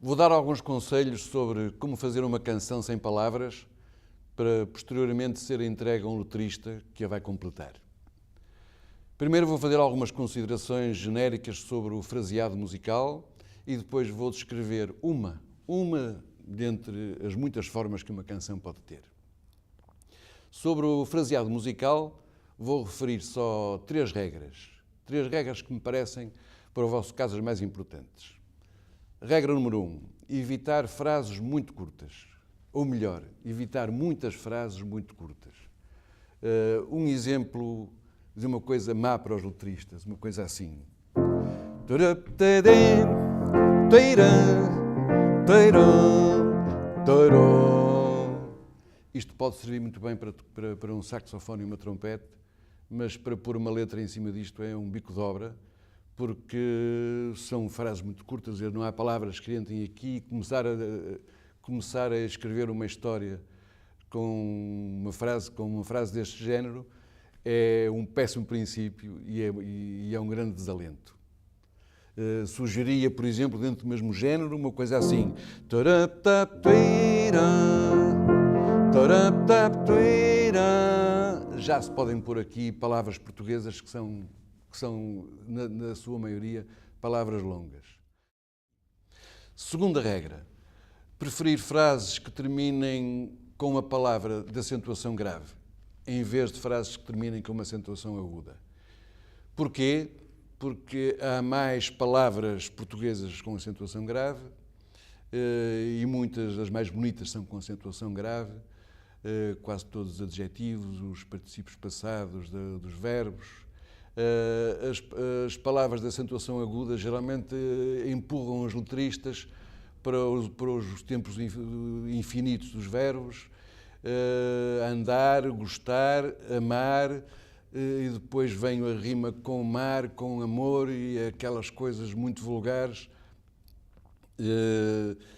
Vou dar alguns conselhos sobre como fazer uma canção sem palavras para posteriormente ser entregue a um letrista que a vai completar. Primeiro vou fazer algumas considerações genéricas sobre o fraseado musical e depois vou descrever uma dentre as muitas formas que uma canção pode ter. Sobre o fraseado musical, vou referir só três regras que me parecem, para o vosso caso, as mais importantes. Regra número 1, evitar frases muito curtas. Ou melhor, evitar muitas frases muito curtas. Um exemplo de uma coisa má para os letristas, uma coisa assim. Isto pode servir muito bem para um saxofone e uma trompete, mas para pôr uma letra em cima disto é um bico de obra, porque são frases muito curtas, não há palavras que entrem aqui. Começar a escrever uma história com uma frase deste género é um péssimo princípio e é um grande desalento. Sugeria, por exemplo, dentro do mesmo género, uma coisa assim. Já se podem pôr aqui palavras portuguesas que são na sua maioria, palavras longas. Segunda regra, preferir frases que terminem com uma palavra de acentuação grave, em vez de frases que terminem com uma acentuação aguda. Porquê? Porque há mais palavras portuguesas com acentuação grave e muitas das mais bonitas são com acentuação grave, quase todos os adjetivos, os particípios passados dos verbos. As palavras de acentuação aguda geralmente empurram os letristas para os tempos infinitos dos verbos, andar, gostar, amar, e depois vem a rima com mar, com amor e aquelas coisas muito vulgares.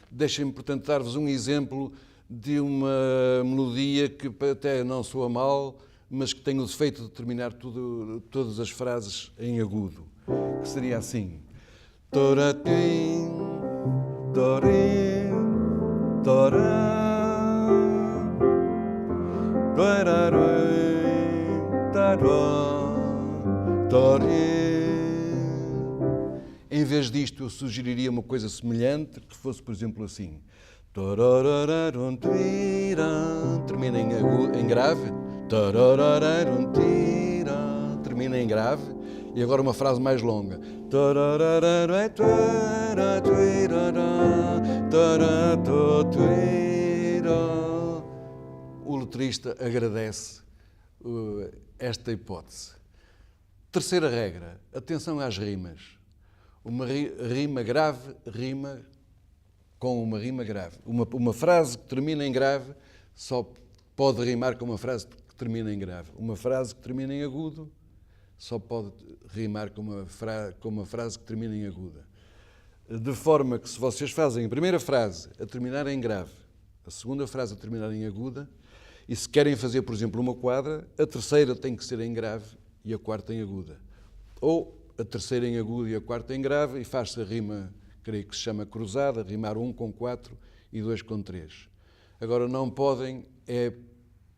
Deixem-me, portanto, dar-vos um exemplo de uma melodia que até não soa mal, mas que tem o defeito de terminar todas as frases em agudo, que seria assim. Toratim, torim, torá, torarim, tará, torim. Em vez disto, eu sugeriria uma coisa semelhante, que fosse, por exemplo, assim. Termina em grave. Termina em grave. E agora uma frase mais longa. O letrista agradece esta hipótese. Terceira regra, atenção às rimas. Uma rima grave rima com uma rima grave. Uma frase que termina em grave só pode rimar com uma frase que termina em grave. Uma frase que termina em agudo só pode rimar com uma frase que termina em aguda. De forma que, se vocês fazem a primeira frase a terminar em grave, a segunda frase a terminar em aguda, e se querem fazer, por exemplo, uma quadra, a terceira tem que ser em grave e a quarta em aguda. Ou a terceira em agudo e a quarta em grave, e faz-se a rima, creio que se chama cruzada, rimar 1 com 4 e 2 com 3. Agora, não podem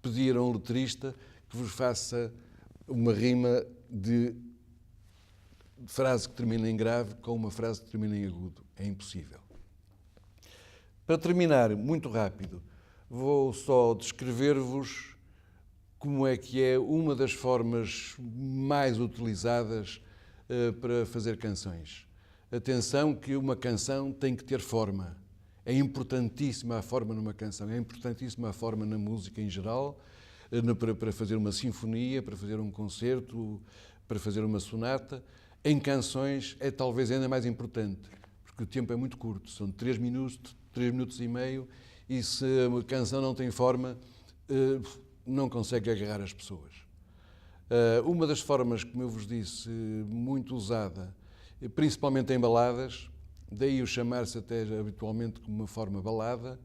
pedir a um letrista que vos faça uma rima de frase que termina em grave com uma frase que termina em agudo. É impossível. Para terminar, muito rápido, vou só descrever-vos como é que é uma das formas mais utilizadas para fazer canções. Atenção que uma canção tem que ter forma. É importantíssima a forma numa canção, é importantíssima a forma na música em geral, para fazer uma sinfonia, para fazer um concerto, para fazer uma sonata. Em canções é talvez ainda mais importante, porque o tempo é muito curto, são 3 minutos e meio, e se a canção não tem forma, não consegue agarrar as pessoas. Uma das formas, como eu vos disse, muito usada, principalmente em baladas, daí o chamar-se até habitualmente como uma forma balada,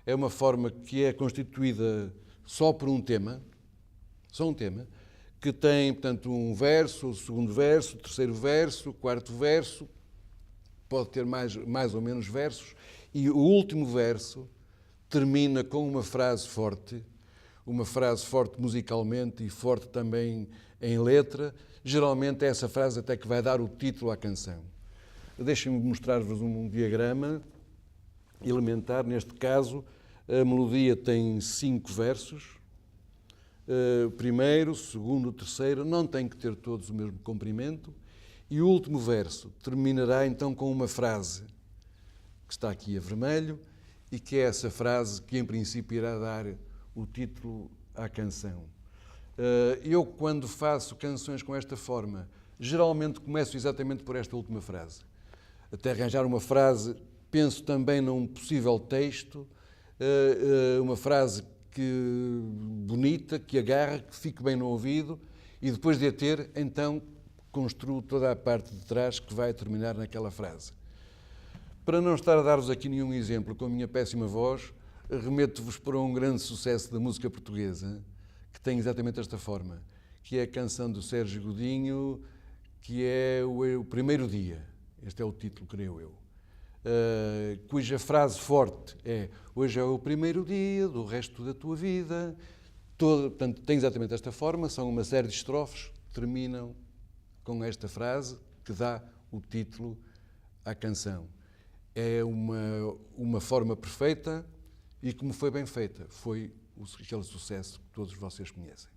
é uma forma que é constituída só por um tema, que tem, portanto, um verso, o segundo verso, o terceiro verso, o quarto verso, pode ter mais ou menos versos, e o último verso termina com uma frase forte musicalmente e forte também em letra. Geralmente é essa frase até que vai dar o título à canção. Deixem-me mostrar-vos um diagrama elementar. Neste caso, a melodia tem 5 versos. O primeiro, o segundo, o terceiro, não tem que ter todos o mesmo comprimento. E o último verso terminará então com uma frase que está aqui a vermelho e que é essa frase que em princípio irá dar o título à canção. Eu, quando faço canções com esta forma, geralmente começo exatamente por esta última frase. Até arranjar uma frase, penso também num possível texto, uma frase bonita, que agarra, que fique bem no ouvido, e depois de a ter, então, construo toda a parte de trás que vai terminar naquela frase. Para não estar a dar-vos aqui nenhum exemplo com a minha péssima voz, remeto-vos para um grande sucesso da música portuguesa, que tem exatamente esta forma, que é a canção do Sérgio Godinho, que é o Primeiro Dia. Este é o título, creio eu. Cuja frase forte é: hoje é o primeiro dia do resto da tua vida. Portanto, tem exatamente esta forma, são uma série de estrofes que terminam com esta frase que dá o título à canção. É uma forma perfeita e, como foi bem feita, foi aquele sucesso que todos vocês conhecem.